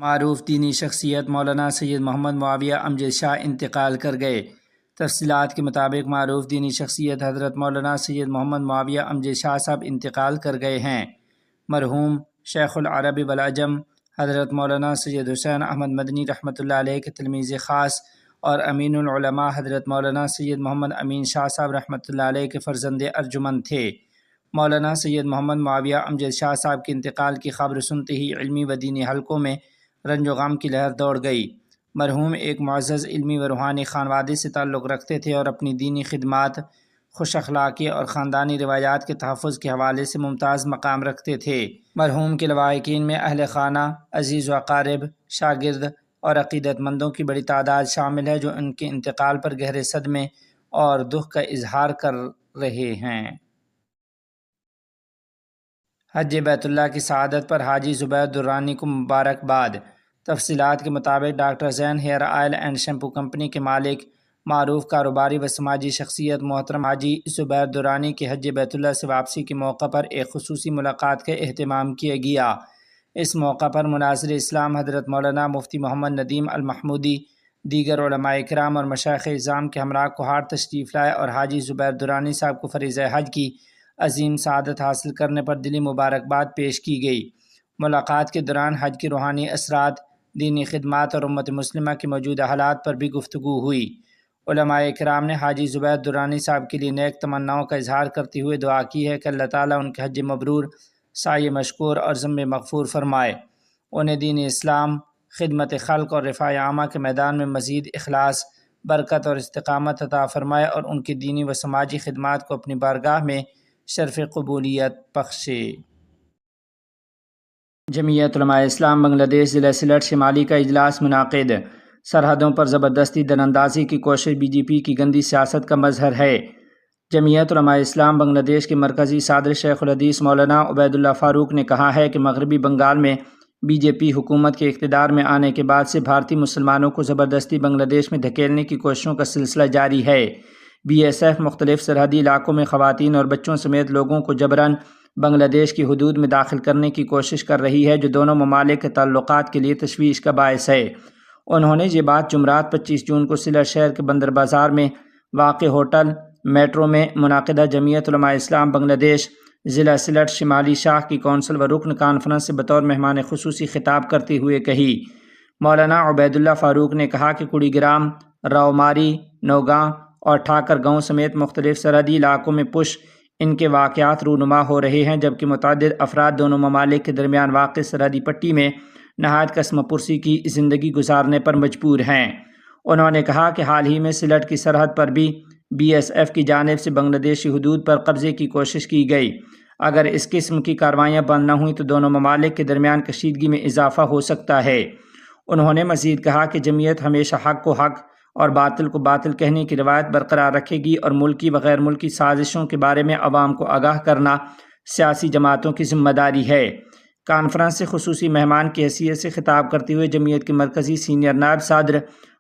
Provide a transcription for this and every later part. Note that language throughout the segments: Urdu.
معروف دینی شخصیت مولانا سید محمد معاویہ امجد شاہ انتقال کر گئے۔ تفصیلات کے مطابق معروف دینی شخصیت حضرت مولانا سید محمد معاویہ امجد شاہ صاحب انتقال کر گئے ہیں۔ مرحوم شیخ العرب والعجم حضرت مولانا سید حسین احمد مدنی رحمۃ اللہ علیہ کے تلمیذ خاص اور امین العلماء حضرت مولانا سید محمد امین شاہ صاحب رحمۃ اللہ علیہ کے فرزند ارجمند تھے۔ مولانا سید محمد معاویہ امجد شاہ صاحب کے انتقال کی خبر سنتے ہی علمی و دینی حلقوں میں رنج و غم کی لہر دوڑ گئی۔ مرحوم ایک معزز علمی و روحانی خانوادے سے تعلق رکھتے تھے اور اپنی دینی خدمات، خوش اخلاقی اور خاندانی روایات کے تحفظ کے حوالے سے ممتاز مقام رکھتے تھے۔ مرحوم کے لواحقین میں اہل خانہ، عزیز و اقارب، شاگرد اور عقیدت مندوں کی بڑی تعداد شامل ہے جو ان کے انتقال پر گہرے صدمے اور دکھ کا اظہار کر رہے ہیں۔ حج بیت اللہ کی سعادت پر حاجی زبیر درانی کو مبارکباد۔ تفصیلات کے مطابق doctor Zain hair oil and shampoo company کے مالک، معروف کاروباری و سماجی شخصیت محترم حاجی زبیر درانی کی حج بیت اللہ سے واپسی کے موقع پر ایک خصوصی ملاقات کا اہتمام کیا گیا۔ اس موقع پر مناظر اسلام حضرت مولانا مفتی محمد ندیم المحمودی، دیگر علماء کرام اور مشائخ اعظام کے ہمراہ کوہاٹ تشریف لائے اور حاجی زبیر درانی صاحب کو فریضہ حج کی عظیم سعادت حاصل کرنے پر دلی مبارکباد پیش کی گئی۔ ملاقات کے دوران حج کے روحانی اثرات، دینی خدمات اور امت مسلمہ کے موجودہ حالات پر بھی گفتگو ہوئی۔ علماء کرام نے حاجی زبیر درانی صاحب کے لیے نیک تمناؤں کا اظہار کرتے ہوئے دعا کی ہے کہ اللہ تعالیٰ ان کے حج مبرور، سعی مشکور اور ذنب مغفور فرمائے۔ انہیں دین اسلام، خدمت خلق اور رفاع عامہ کے میدان میں مزید اخلاص، برکت اور استقامت عطا فرمائے اور ان کی دینی و سماجی خدمات کو اپنی بارگاہ میں شرف قبولیت بخشے۔ جمعیت علماء اسلام بنگلہ دیش ضلع سلٹ شمالی کا اجلاس منعقد۔ سرحدوں پر زبردستی دراندازی کی کوشش بی جے پی کی گندی سیاست کا مظہر ہے۔ جمعیت علماء اسلام بنگلہ دیش کے مرکزی صدر شیخ الحدیث مولانا عبید اللہ فاروق نے کہا ہے کہ مغربی بنگال میں بی جے پی حکومت کے اقتدار میں آنے کے بعد سے بھارتی مسلمانوں کو زبردستی بنگلہ دیش میں دھکیلنے کی کوششوں کا سلسلہ جاری ہے۔ بی ایس ایف مختلف سرحدی علاقوں میں خواتین اور بچوں سمیت لوگوں کو جبراً بنگلہ دیش کی حدود میں داخل کرنے کی کوشش کر رہی ہے جو دونوں ممالک کے تعلقات کے لیے تشویش کا باعث ہے۔ انہوں نے یہ بات جمعرات 25 جون کو سلٹ شہر کے بندر بازار میں واقع ہوٹل میٹرو میں منعقدہ جمعیت علماء اسلام بنگلہ دیش ضلع سلٹ شمالی شاخ کی کونسل و رکن کانفرنس سے بطور مہمان خصوصی خطاب کرتے ہوئے کہی۔ مولانا عبید اللہ فاروق نے کہا کہ کڑی گرام، راؤماری، نوگاں اور ٹھاکر گاؤں سمیت مختلف سرحدی علاقوں میں پش ان کے واقعات رونما ہو رہے ہیں جبکہ متعدد افراد دونوں ممالک کے درمیان واقع سرحدی پٹی میں نہایت قسم پرسی کی زندگی گزارنے پر مجبور ہیں۔ انہوں نے کہا کہ حال ہی میں سلٹ کی سرحد پر بھی بی ایس ایف کی جانب سے بنگلہ دیشی حدود پر قبضے کی کوشش کی گئی۔ اگر اس قسم کی کارروائیاں بند نہ ہوئیں تو دونوں ممالک کے درمیان کشیدگی میں اضافہ ہو سکتا ہے۔ انہوں نے مزید کہا کہ جمعیت ہمیشہ حق کو حق اور باطل کو باطل کہنے کی روایت برقرار رکھے گی اور ملکی و غیر ملکی سازشوں کے بارے میں عوام کو آگاہ کرنا سیاسی جماعتوں کی ذمہ داری ہے۔ کانفرنس سے خصوصی مہمان کی حیثیت سے خطاب کرتے ہوئے جمعیت کے مرکزی سینئر نائب صدر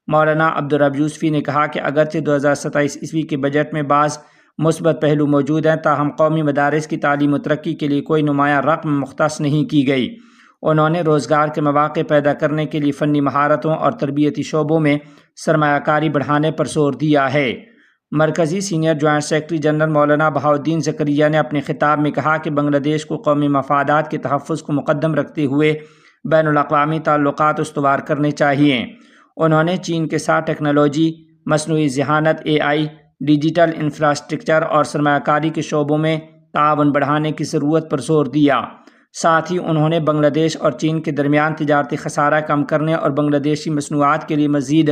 مولانا عبدالرب یوسفی نے کہا کہ اگرچہ 2027 کے بجٹ میں بعض مثبت پہلو موجود ہیں تاہم قومی مدارس کی تعلیم و ترقی کے لیے کوئی نمایاں رقم مختص نہیں کی گئی۔ انہوں نے روزگار کے مواقع پیدا کرنے کے لیے فنی مہارتوں اور تربیتی شعبوں میں سرمایہ کاری بڑھانے پر زور دیا ہے۔ مرکزی سینئر جوائنٹ سیکرٹری جنرل مولانا بہاؤالدین زکریا نے اپنے خطاب میں کہا کہ بنگلہ دیش کو قومی مفادات کے تحفظ کو مقدم رکھتے ہوئے بین الاقوامی تعلقات استوار کرنے چاہیے۔ انہوں نے چین کے ساتھ ٹیکنالوجی، مصنوعی ذہانت، AI، ڈیجیٹل انفراسٹرکچر اور سرمایہ کاری کے شعبوں میں تعاون بڑھانے کی ضرورت پر زور دیا۔ ساتھ ہی انہوں نے بنگلہ دیش اور چین کے درمیان تجارتی خسارہ کم کرنے اور بنگلہ دیشی مصنوعات کے لیے مزید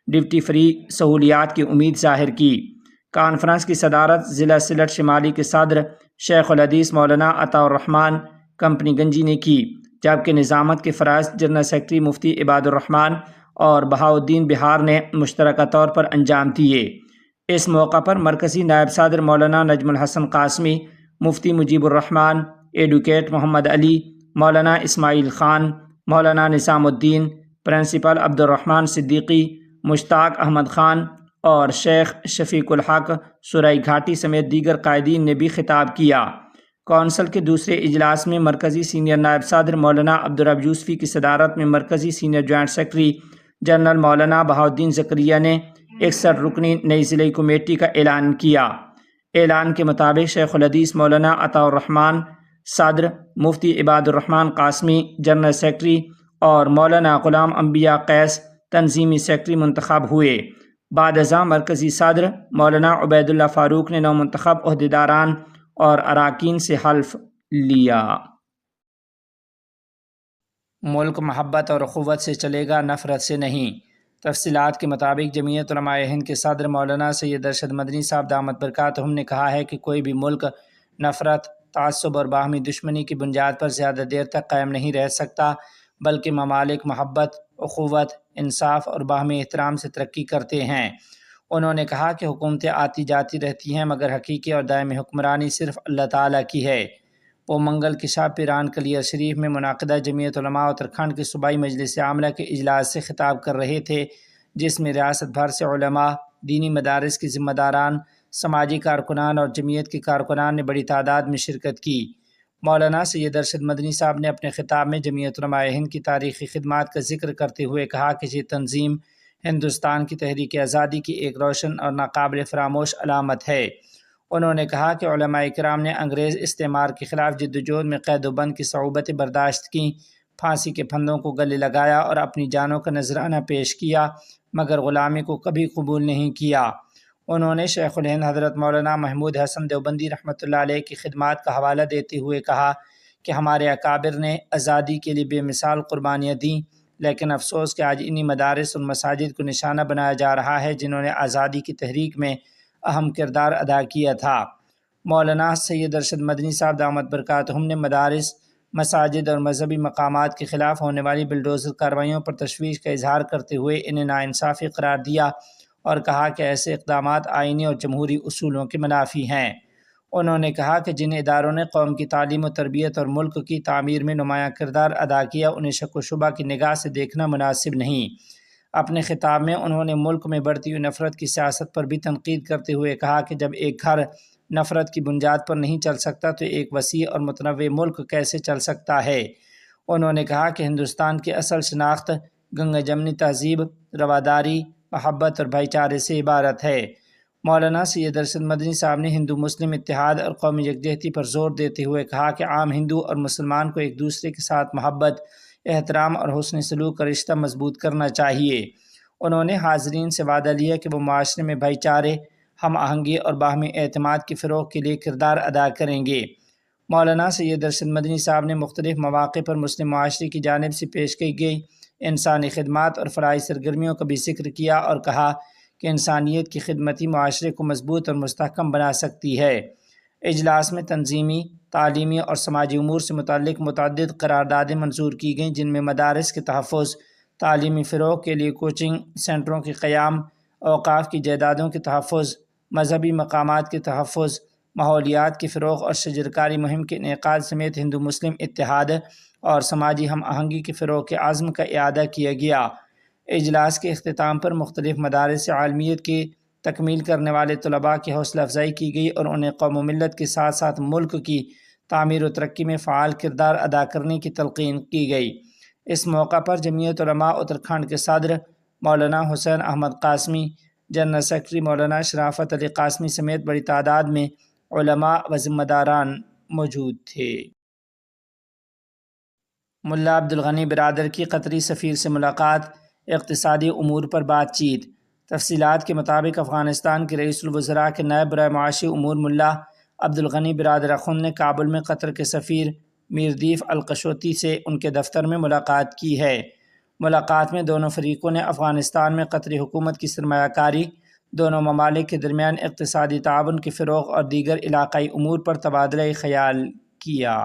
ڈیوٹی فری سہولیات کی امید ظاہر کی۔ کانفرنس کی صدارت ضلع سلٹ شمالی کے صدر شیخ الحدیث مولانا عطاء الرحمن کمپنی گنجی نے کی جبکہ نظامت کے فرائض جنرل سیکرٹری مفتی عباد الرحمن اور بہاؤالدین بہار نے مشترکہ طور پر انجام دیے۔ اس موقع پر مرکزی نائب صدر مولانا نجم الحسن قاسمی، مفتی مجیب الرحمن، ایڈوکیٹ محمد علی، مولانا اسماعیل خان، مولانا نظام الدین، پرنسپل عبد الرحمن صدیقی، مشتاق احمد خان اور شیخ شفیق الحق سرائی گھاٹی سمیت دیگر قائدین نے بھی خطاب کیا۔ کونسل کے دوسرے اجلاس میں مرکزی سینئر نائب صدر مولانا عبدالرب یوسفی کی صدارت میں مرکزی سینئر جوائنٹ سیکرٹری جنرل مولانا بہاؤالدین زکریا نے 61 رکنی نئی ضلعی کمیٹی کا اعلان کیا۔ اعلان کے مطابق شیخ الحدیث مولانا عطاء الرحمن صدر، مفتی عباد الرحمن قاسمی جنرل سیکرٹری اور مولانا غلام انبیاء قیس تنظیمی سیکرٹری منتخب ہوئے۔ بعد ازاں مرکزی صدر مولانا عبید اللہ فاروق نے نومنتخب عہدیداران اور اراکین سے حلف لیا۔ ملک محبت اور اخوت سے چلے گا، نفرت سے نہیں۔ تفصیلات کے مطابق جمعیت علماء ہند کے صدر مولانا سید ارشد مدنی صاحب دامت برکاتہم نے کہا ہے کہ کوئی بھی ملک نفرت، تعصب اور باہمی دشمنی کی بنیاد پر زیادہ دیر تک قائم نہیں رہ سکتا، بلکہ ممالک محبت، اخوت، انصاف اور باہمی احترام سے ترقی کرتے ہیں۔ انہوں نے کہا کہ حکومتیں آتی جاتی رہتی ہیں، مگر حقیقی اور دائمی حکمرانی صرف اللہ تعالیٰ کی ہے۔ وہ منگل کے شب پیران کلیر شریف میں منعقدہ جمعیت علماء اتراکھنڈ کے صوبائی مجلس عاملہ کے اجلاس سے خطاب کر رہے تھے، جس میں ریاست بھر سے علماء، دینی مدارس کے ذمہ داران، سماجی کارکنان اور جمعیت کے کارکنان نے بڑی تعداد میں شرکت کی۔ مولانا سید ارشد مدنی صاحب نے اپنے خطاب میں جمعیت علماء ہند کی تاریخی خدمات کا ذکر کرتے ہوئے کہا کہ یہ تنظیم ہندوستان کی تحریک آزادی کی ایک روشن اور ناقابل فراموش علامت ہے۔ انہوں نے کہا کہ علماء کرام نے انگریز استعمار کے خلاف جدوجہد میں قید و بند کی صعوبتیں برداشت کیں، پھانسی کے پھندوں کو گلے لگایا اور اپنی جانوں کا نذرانہ پیش کیا، مگر غلامی کو کبھی قبول نہیں کیا۔ انہوں نے شیخ الہند حضرت مولانا محمود حسن دیوبندی رحمۃ اللہ علیہ کی خدمات کا حوالہ دیتے ہوئے کہا کہ ہمارے اکابر نے آزادی کے لیے بے مثال قربانیاں دیں، لیکن افسوس کہ آج انہی مدارس اور مساجد کو نشانہ بنایا جا رہا ہے جنہوں نے آزادی کی تحریک میں اہم کردار ادا کیا تھا۔ مولانا سید ارشد مدنی صاحب دامت برکاتہم نے مدارس، مساجد اور مذہبی مقامات کے خلاف ہونے والی بلڈوزر کارروائیوں پر تشویش کا اظہار کرتے ہوئے انہیں ناانصافی قرار دیا اور کہا کہ ایسے اقدامات آئینی اور جمہوری اصولوں کے منافی ہیں۔ انہوں نے کہا کہ جن اداروں نے قوم کی تعلیم و تربیت اور ملک کی تعمیر میں نمایاں کردار ادا کیا، انہیں شک و شبہ کی نگاہ سے دیکھنا مناسب نہیں۔ اپنے خطاب میں انہوں نے ملک میں بڑھتی ہوئی نفرت کی سیاست پر بھی تنقید کرتے ہوئے کہا کہ جب ایک گھر نفرت کی بنیاد پر نہیں چل سکتا تو ایک وسیع اور متنوع ملک کیسے چل سکتا ہے۔ انہوں نے کہا کہ ہندوستان کی اصل شناخت گنگا جمنی تہذیب، رواداری، محبت اور بھائی چارے سے عبارت ہے۔ مولانا سید ارشد مدنی صاحب نے ہندو مسلم اتحاد اور قومی یکجہتی پر زور دیتے ہوئے کہا کہ عام ہندو اور مسلمان کو ایک دوسرے کے ساتھ محبت، احترام اور حسن سلوک کا رشتہ مضبوط کرنا چاہیے۔ انہوں نے حاضرین سے وعدہ لیا کہ وہ معاشرے میں بھائی چارے، ہم آہنگی اور باہمی اعتماد کی فروغ کے لیے کردار ادا کریں گے۔ مولانا سید ارشد مدنی صاحب نے مختلف مواقع پر مسلم معاشرے کی جانب سے پیش کی گئی انسانی خدمات اور فلاحی سرگرمیوں کا بھی ذکر کیا اور کہا کہ انسانیت کی خدمت ہی معاشرے کو مضبوط اور مستحکم بنا سکتی ہے۔ اجلاس میں تنظیمی، تعلیمی اور سماجی امور سے متعلق متعدد قراردادیں منظور کی گئیں، جن میں مدارس کے تحفظ، تعلیمی فروغ کے لیے کوچنگ سینٹروں کے قیام، اوقاف کی جائیدادوں کے تحفظ، مذہبی مقامات کے تحفظ، ماحولیات کی فروغ اور شجرکاری مہم کے انعقاد سمیت ہندو مسلم اتحاد اور سماجی ہم آہنگی کے فروغ کے عزم کا اعادہ کیا گیا۔ اجلاس کے اختتام پر مختلف مدارس عالمیت کی تکمیل کرنے والے طلباء کی حوصلہ افزائی کی گئی اور انہیں قوم و ملت کے ساتھ ساتھ ملک کی تعمیر و ترقی میں فعال کردار ادا کرنے کی تلقین کی گئی۔ اس موقع پر جمعیت علماء اتراکھنڈ کے صدر مولانا حسین احمد قاسمی، جنرل سیکرٹری مولانا شرافت علی قاسمی سمیت بڑی تعداد میں علماء و ذمہ داران موجود تھے۔ ملا عبدالغنی برادر کی قطری سفیر سے ملاقات، اقتصادی امور پر بات چیت۔ تفصیلات کے مطابق افغانستان کے رئیس الوزراء کے نائب برائے معاشی امور ملا عبدالغنی برادر اخند نے کابل میں قطر کے سفیر میردیف القشوتی سے ان کے دفتر میں ملاقات کی ہے۔ ملاقات میں دونوں فریقوں نے افغانستان میں قطری حکومت کی سرمایہ کاری، دونوں ممالک کے درمیان اقتصادی تعاون کے فروغ اور دیگر علاقائی امور پر تبادلہ خیال کیا۔